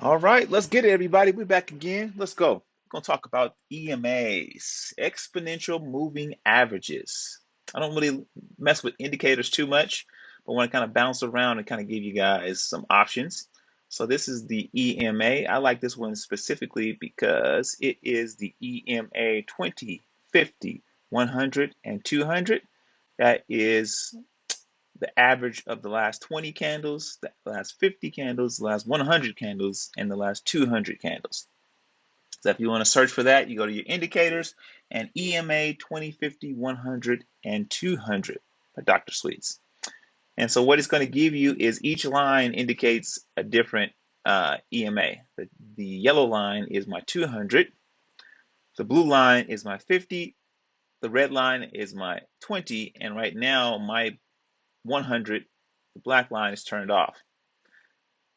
All right, let's get it, everybody. We're back again. Let's go. We're going to talk about EMAs, exponential moving averages. I don't really mess with indicators too much, but want to kind of bounce around and kind of give you guys some options. So this is the EMA. I like this one specifically because it is the EMA 20, 50, 100, and 200. That is the average of the last 20 candles, the last 50 candles, the last 100 candles, and the last 200 candles. So if you want to search for that, you go to your indicators and EMA 20, 50, 100, and 200 by Dr. Sweets. And so what it's going to give you is each line indicates a different EMA. The yellow line is my 200. The blue line is my 50. The red line is my 20. And right now, my 100, the black line is turned off.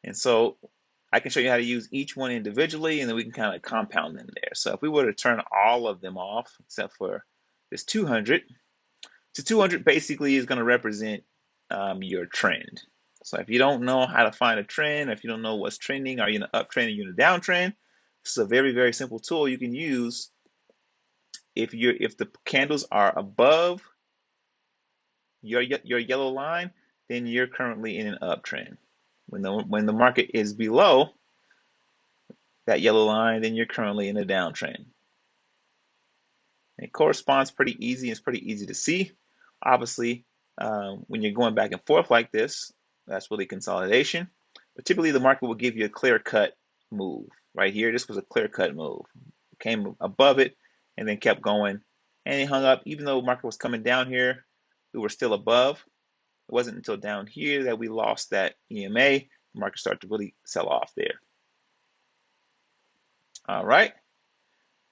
And so I can show you how to use each one individually, and then we can kind of compound them there. So if we were to turn all of them off, except for this 200, so 200 basically is going to represent your trend. So if you don't know how to find a trend, if you don't know what's trending, are you in an uptrend or you in a downtrend, this is a very, very simple tool you can use. If the candles are above your yellow line, then you're currently in an uptrend. When the market is below that yellow line, then you're currently in a downtrend. It corresponds pretty easy. It's pretty easy to see. Obviously, when you're going back and forth like this, that's really consolidation. But typically, the market will give you a clear-cut move. Right here, this was a clear-cut move. Came above it and then kept going. And it hung up. Even though the market was coming down here, we were still above. It wasn't until down here that we lost that EMA. The market started to really sell off there. All right.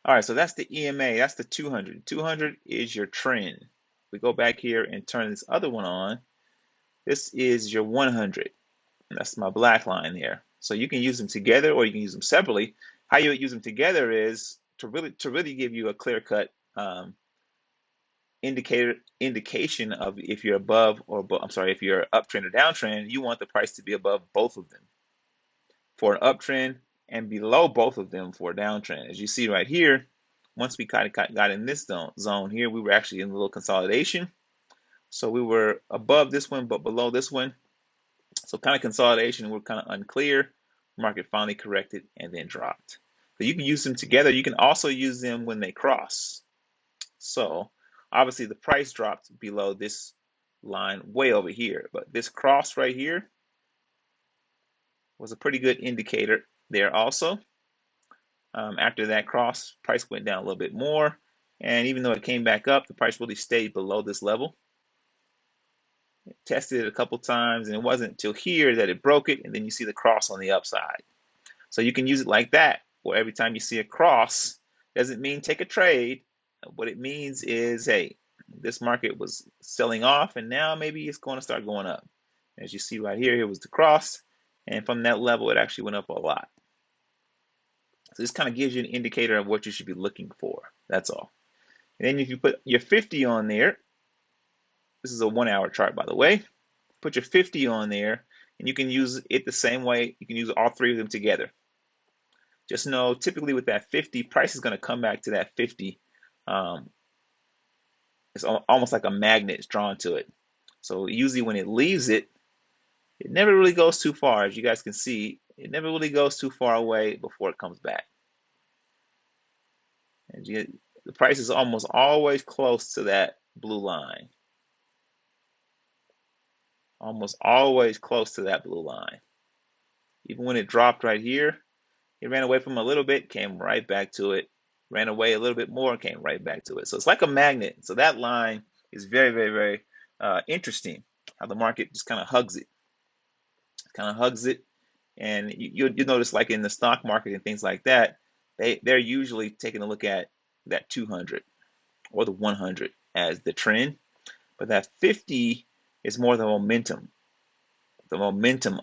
All right, so that's the EMA. That's the 200. 200 is your trend. We go back here and turn this other one on. This is your 100. And that's my black line there. So you can use them together or you can use them separately. How you would use them together is to really give you a clear-cut indication of if you're above or I'm sorry, if you're uptrend or downtrend. You want the price to be above both of them for an uptrend and below both of them for a downtrend. As you see right here, once we kind of got in this zone here, we were actually in a little consolidation. So we were above this one, but below this one. So kind of consolidation, we're kind of unclear. Market finally corrected and then dropped. So you can use them together. You can also use them when they cross. So obviously the price dropped below this line way over here, but this cross right here was a pretty good indicator there also. After that cross, price went down a little bit more. And even though it came back up, the price really stayed below this level. It tested it a couple times, and it wasn't until here that it broke it, and then you see the cross on the upside. So you can use it like that, where every time you see a cross, doesn't mean take a trade. What it means is, hey, this market was selling off, and now maybe it's going to start going up. As you see right here, here was the cross, and from that level, it actually went up a lot. So this kind of gives you an indicator of what you should be looking for. That's all. And then if you put your 50 on there, this is a 1 hour chart, by the way. Put your 50 on there, and you can use it the same way. You can use all three of them together. Just know, typically with that 50, price is going to come back to that 50. It's almost like a magnet is drawn to it. So usually when it leaves it, it never really goes too far. As you guys can see, it never really goes too far away before it comes back. And the price is almost always close to that blue line. Almost always close to that blue line. Even when it dropped right here, it ran away from a little bit, came right back to it, ran away a little bit more, came right back to it. So it's like a magnet. So that line is very, very, very interesting, how the market just kind of hugs it. Kind of hugs it. And you notice, like in the stock market and things like that, they're usually taking a look at that 200 or the 100 as the trend. But that 50 is more the momentum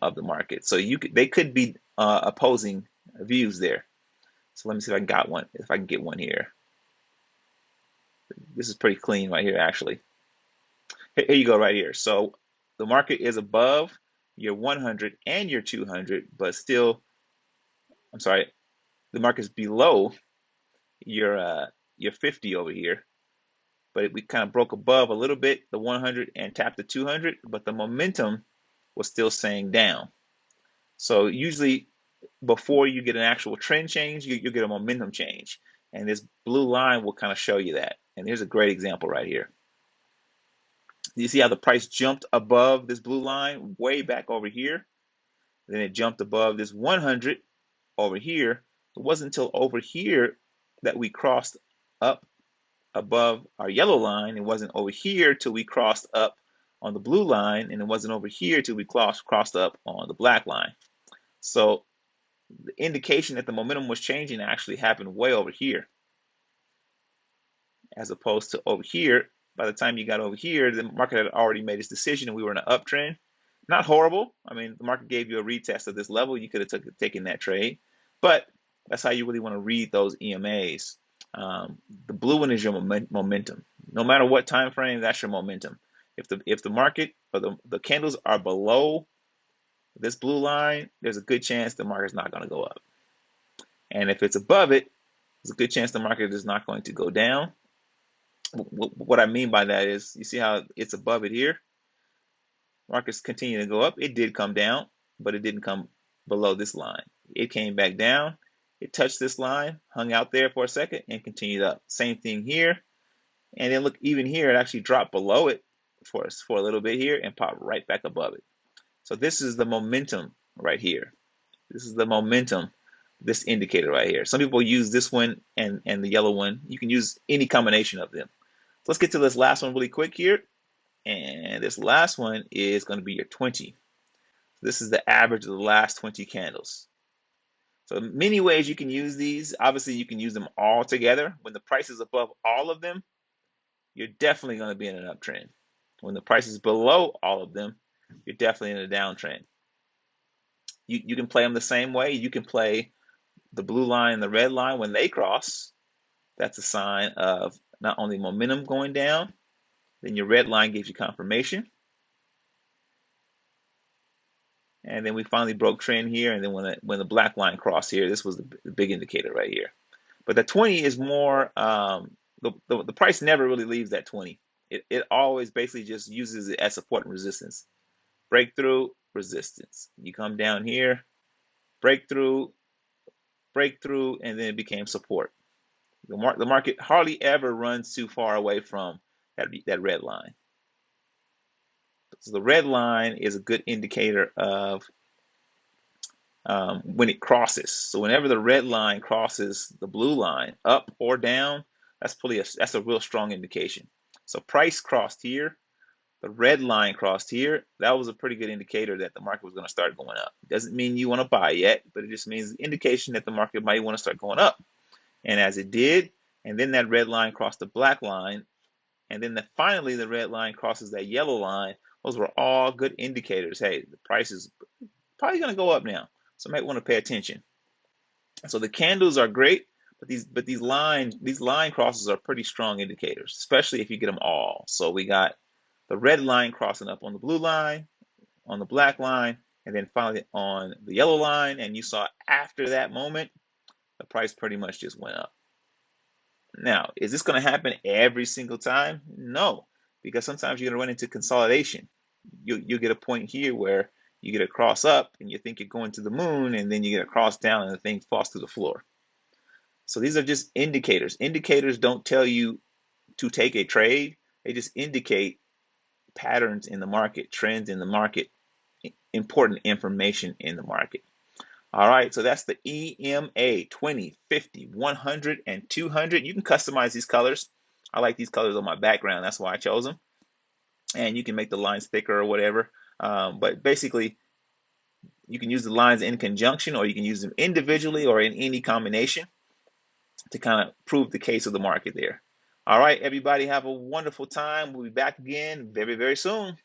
of the market. So they could be opposing views there. So let me see if I got one, if I can get one here. This is pretty clean right here, actually. Here you go right here. So the market is above your 100 and your 200, but still I'm sorry, the market's below your 50 over here, but we kind of broke above a little bit the 100 and tapped the 200, but the momentum was still saying down. So usually before you get an actual trend change, you get a momentum change, and this blue line will kind of show you that. And here's a great example right here. You see how the price jumped above this blue line way back over here? Then it jumped above this 100 over here. It wasn't until over here that we crossed up above our yellow line. It wasn't over here till we crossed up on the blue line, and it wasn't over here till we crossed up on the black line. So the indication that the momentum was changing actually happened way over here, as opposed to over here. By the time you got over here, the market had already made its decision and we were in an uptrend. Not horrible. I mean, the market gave you a retest of this level. You could have taken that trade, but that's how you really want to read those EMAs. The blue one is your momentum. No matter what time frame, that's your momentum. If the market or the candles are below this blue line, there's a good chance the market's not going to go up. And if it's above it, there's a good chance the market is not going to go down. What I mean by that is, you see how it's above it here? Markets continue to go up. It did come down, but it didn't come below this line. It came back down. It touched this line, hung out there for a second, and continued up. Same thing here. And then look, even here, it actually dropped below it for a little bit here and popped right back above it. So this is the momentum right here. This is the momentum, this indicator right here. Some people use this one and the yellow one. You can use any combination of them. So let's get to this last one really quick here. And this last one is going to be your 20. This is the average of the last 20 candles. So many ways you can use these. Obviously, you can use them all together. When the price is above all of them, you're definitely going to be in an uptrend. When the price is below all of them, you're definitely in a downtrend. You can play them the same way. You can play the blue line and the red line. When they cross, that's a sign of not only momentum going down, then your red line gives you confirmation. And then we finally broke trend here. And then when the black line crossed here, this was the big indicator right here. But the 20 is more, the price never really leaves that 20. It always basically just uses it as support and resistance. Breakthrough, resistance. You come down here, breakthrough, breakthrough, and then it became support. The market hardly ever runs too far away from that red line. So the red line is a good indicator of when it crosses. So whenever the red line crosses the blue line, up or down, that's a real strong indication. So price crossed here, the red line crossed here. That was a pretty good indicator that the market was going to start going up. It doesn't mean you want to buy yet, but it just means the indication that the market might want to start going up. And as it did, and then that red line crossed the black line, and then finally the red line crosses that yellow line. Those were all good indicators. Hey, the price is probably going to go up now, so you might want to pay attention. So the candles are great, but these line crosses are pretty strong indicators, especially if you get them all. So we got the red line crossing up on the blue line, on the black line, and then finally on the yellow line. And you saw after that moment, the price pretty much just went up. Now, is this going to happen every single time? No, because sometimes you're going to run into consolidation. You get a point here where you get a cross up and you think you're going to the moon, and then you get a cross down and the thing falls to the floor. So these are just indicators. Indicators don't tell you to take a trade. They just indicate patterns in the market, trends in the market, important information in the market. All right, so that's the EMA 20, 50, 100, and 200. You can customize these colors. I like these colors on my background. That's why I chose them. And you can make the lines thicker or whatever. But basically, you can use the lines in conjunction, or you can use them individually or in any combination to kind of prove the case of the market there. All right, everybody, have a wonderful time. We'll be back again very, very soon.